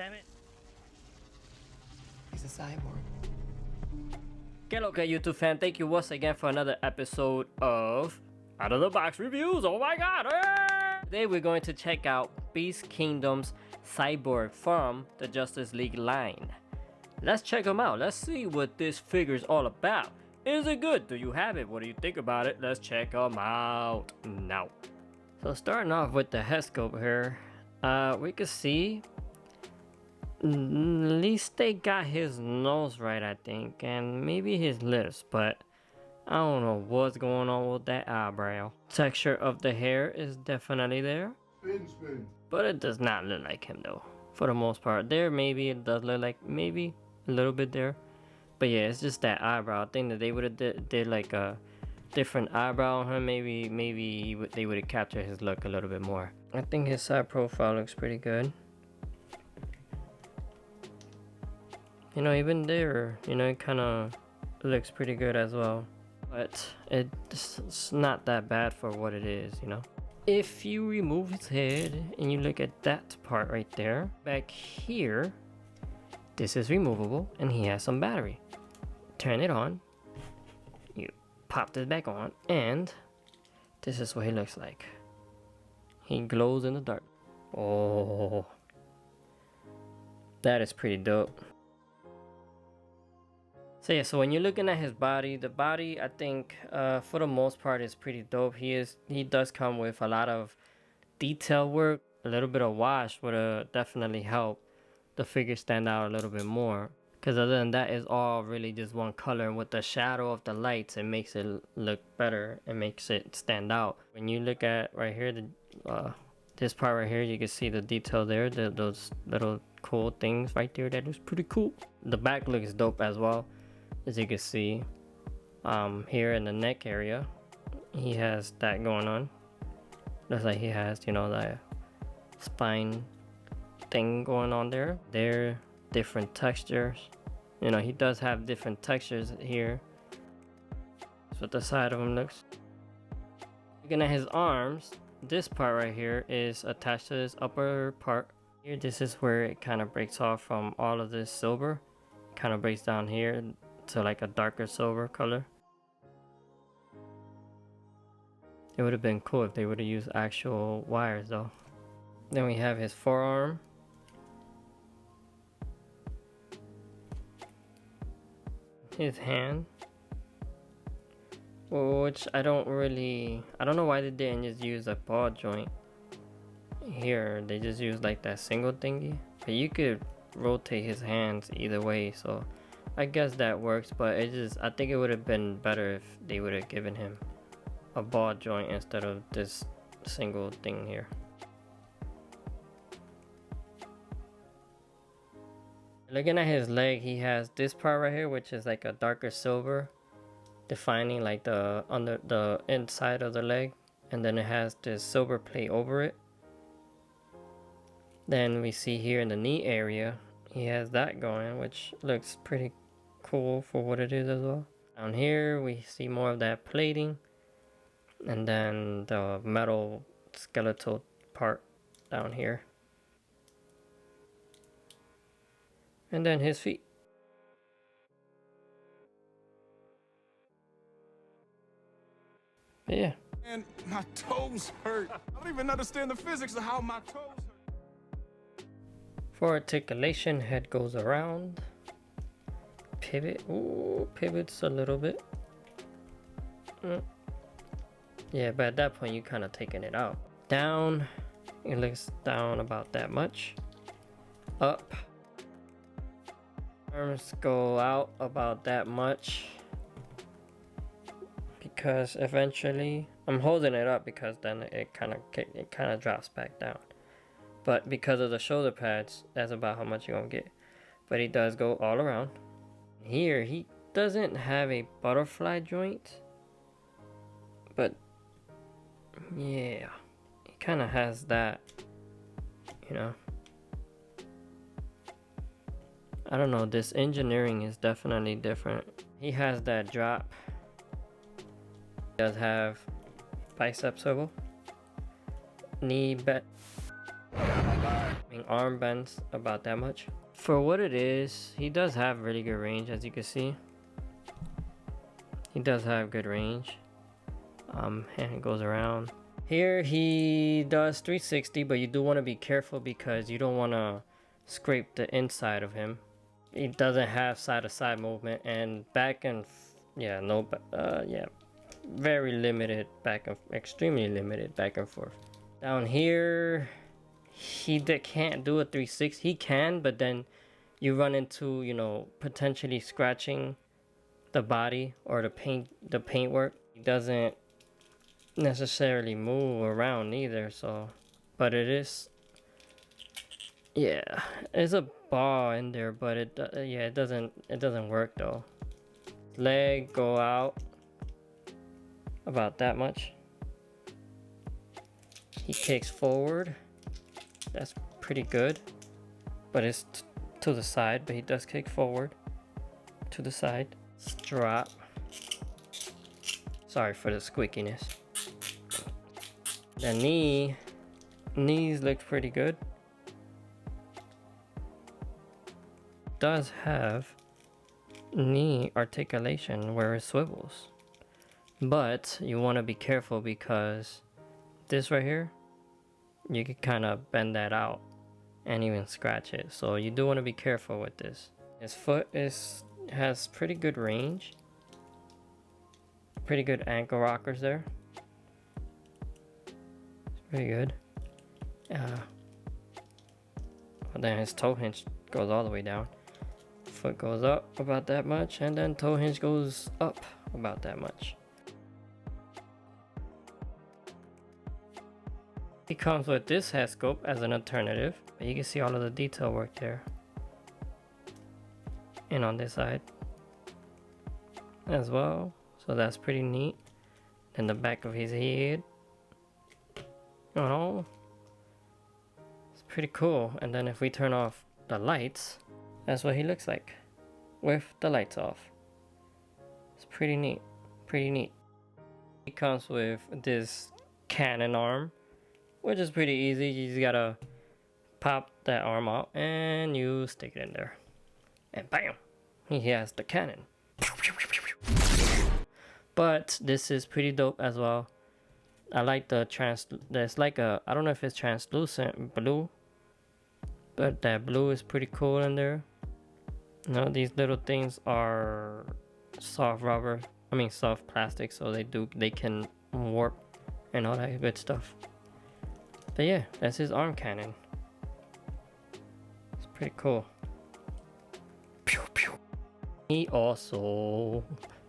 damn it. He's a cyborg. Get okay, YouTube fan. Thank you once again for another episode of Out of the Box Reviews. Oh my god! Today we're going to check out Beast Kingdom's Cyborg from the Justice League line. Let's check them out. Let's see what this figure is all about. Is it good? Do you have it? What do you think about it? Let's check them out now. So starting off with the head sculpt here, we can see at least they got his nose right, I think, and maybe his lips, but I don't know what's going on with that eyebrow. Texture of the hair is definitely there, but it does not look like him though. For the most part, there maybe it does look like maybe a little bit there, but yeah, it's just that eyebrow. I think that they would have did like a different eyebrow on him. Maybe they would have captured his look a little bit more. I think his side profile looks pretty good. You know, even there, you know, it kind of looks pretty good as well. But it's not that bad for what it is, you know. If you remove his head and you look at that part right there, back here, this is removable and he has some battery. Turn it on, you pop this back on, and this is what he looks like. He glows in the dark. Oh, that is pretty dope. So yeah, so when you're looking at his body, the body, I think for the most part is pretty dope. He does come with a lot of detail work. A little bit of wash would definitely help the figure stand out a little bit more, because other than that, it's all really just one color, and with the shadow of the lights, it makes it look better and makes it stand out. When you look at right here, this part right here, you can see the detail there, those little cool things right there. That is pretty cool. The back looks dope as well. As you can see, here in the neck area, he has that going on. Looks like he has, you know, the spine thing going on there. There, different textures. You know, he does have different textures here. That's what the side of him looks. Looking at his arms, this part right here is attached to his upper part. Here, this is where it kind of breaks off from all of this silver. It kind of breaks down here to like a darker silver color. It would have been cool if they would have used actual wires though. Then we have his forearm. His hand. Which I don't know why they didn't just use a ball joint. Here, they just use like that single thingy. But you could rotate his hands either way, so I guess that works, but I think it would have been better if they would have given him a ball joint instead of this single thing here. Looking at his leg, he has this part right here, which is like a darker silver, defining like the inside of the leg, and then it has this silver plate over it. Then we see here in the knee area, he has that going, which looks pretty cool for what it is as well. Down here we see more of that plating, and then the metal skeletal part down here, and then his feet. But yeah, and my toes hurt. I don't even understand the physics of how my toes hurt. For articulation, head goes around. Pivot, ooh, pivots a little bit. Yeah, but at that point you kind of taking it out. Down, it looks down about that much. Up, arms go out about that much, because eventually I'm holding it up because then it kind of drops back down. But because of the shoulder pads, that's about how much you're gonna get. But he does go all around. Here, he doesn't have a butterfly joint, but yeah, he kind of has that, you know. I don't know, this engineering is definitely different. He has that drop. He does have bicep swivel, knee bend. I mean, arm bends about that much. For what it is, he does have really good range, as you can see. He does have good range. And it goes around. Here he does 360, but you do want to be careful because you don't want to scrape the inside of him. He doesn't have side-to-side movement, and back and very limited back and extremely limited back and forth. Down here, he can't do a 360. He can, but then you run into, you know, potentially scratching the body or the paintwork. He doesn't necessarily move around either, so, but it is, yeah, there's a ball in there, but it doesn't work though. Leg go out about that much. He kicks forward, that's pretty good, but it's to the side, but he does kick forward to the side. Drop, sorry for the squeakiness. The knees look pretty good. Does have knee articulation where it swivels, but you want to be careful because this right here, you can kind of bend that out and even scratch it, so you do want to be careful with this. His foot has pretty good range, pretty good ankle rockers there. Pretty good. But then his toe hinge goes all the way down. Foot goes up about that much, and then toe hinge goes up about that much. He comes with this head scope as an alternative, but you can see all of the detail work there. And on this side as well, so that's pretty neat. Then the back of his head. Oh, it's pretty cool. And then if we turn off the lights, that's what he looks like with the lights off. It's pretty neat, pretty neat. He comes with this cannon arm, which is pretty easy. You just gotta pop that arm out and you stick it in there, and bam, he has the cannon. But this is pretty dope as well. I like the there's like a, I don't know if it's translucent blue, but that blue is pretty cool in there. You know, these little things are soft plastic, so they can warp and all that good stuff. But yeah, that's his arm cannon. It's pretty cool. Pew, pew. He also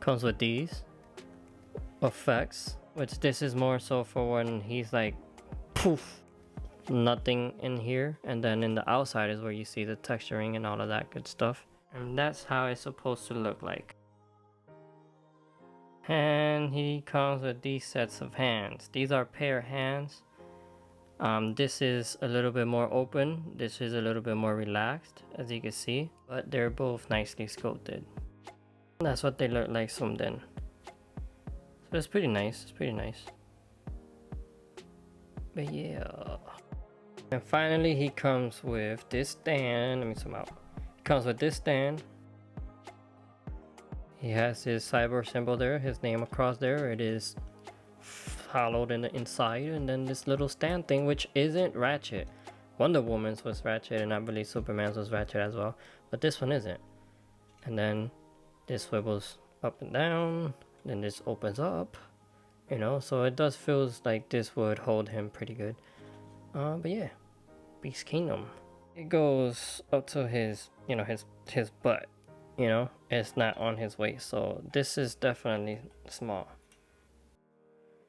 comes with these effects, which this is more so for when he's like poof, nothing in here, and then in the outside is where you see the texturing and all of that good stuff. And that's how it's supposed to look like. And he comes with these sets of hands. These are pair hands. This is a little bit more open, this is a little bit more relaxed, as you can see, but they're both nicely sculpted. That's what they look like zoomed in. So it's pretty nice, it's pretty nice. But yeah. And finally he comes with this stand. Let me zoom out. He comes with this stand. He has his cyborg symbol there, his name across there. It is hollowed in the inside, and then this little stand thing, which isn't ratchet. Wonder Woman's was ratchet, and I believe Superman's was ratchet as well, but this one isn't. And then this swivels up and down, then this opens up, you know, so it does feels like this would hold him pretty good. But yeah, Beast Kingdom. It goes up to his, you know, his butt, you know, it's not on his waist, so this is definitely small.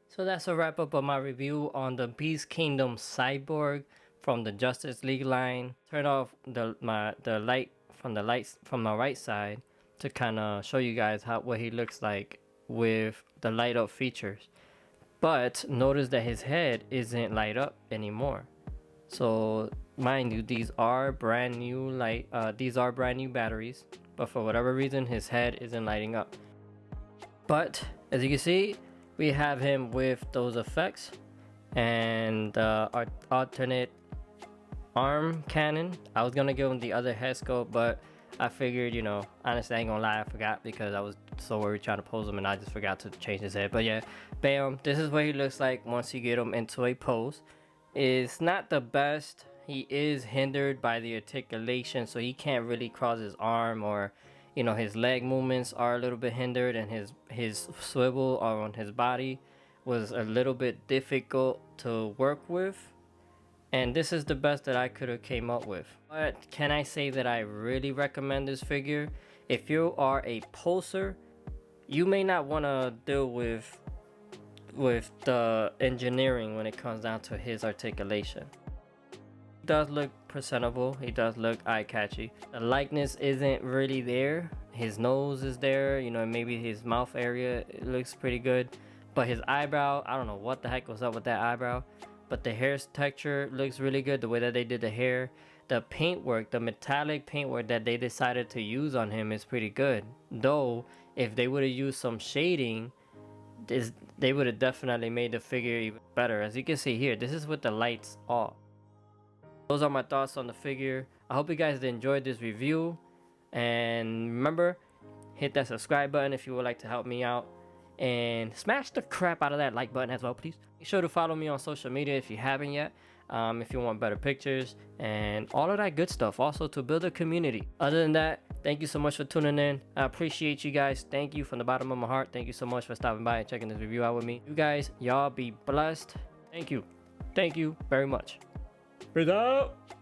So that's a wrap up of my review on the Beast Kingdom Cyborg from the Justice League line. Turn off the light from my right side to kind of show you guys what he looks like with the light up features. But notice that his head isn't light up anymore. So mind you, these are brand new batteries, but for whatever reason his head isn't lighting up. But as you can see, we have him with those effects and alternate arm cannon. I was gonna give him the other head sculpt, but I figured, you know, honestly, I ain't gonna lie, I forgot because I was so worried trying to pose him and I just forgot to change his head. But yeah, bam, this is what he looks like once you get him into a pose. It's not the best. He is hindered by the articulation, so he can't really cross his arm, or you know, his leg movements are a little bit hindered, and his swivel on his body was a little bit difficult to work with. And this is the best that I could have came up with. But can I say that I really recommend this figure? If you are a poser, you may not want to deal with the engineering when it comes down to his articulation. He does look presentable, he does look eye-catchy. The likeness isn't really there. His nose is there, you know, maybe his mouth area, it looks pretty good. But his eyebrow, I don't know what the heck was up with that eyebrow. But the hair texture looks really good, the way that they did the hair. The paintwork, the metallic paintwork that they decided to use on him is pretty good. Though, if they would have used some shading, they would have definitely made the figure even better. As you can see here, this is with the lights off. Those are my thoughts on the figure. I hope you guys enjoyed this review. And remember, hit that subscribe button if you would like to help me out. And smash the crap out of that like button as well, please. Be sure to follow me on social media if you haven't yet. If you want better pictures and all of that good stuff, also to build a community. Other than that, thank you so much for tuning in. I appreciate you guys. Thank you from the bottom of my heart. Thank you so much for stopping by and checking this review out with me. You guys, y'all be blessed. Thank you very much. Peace out.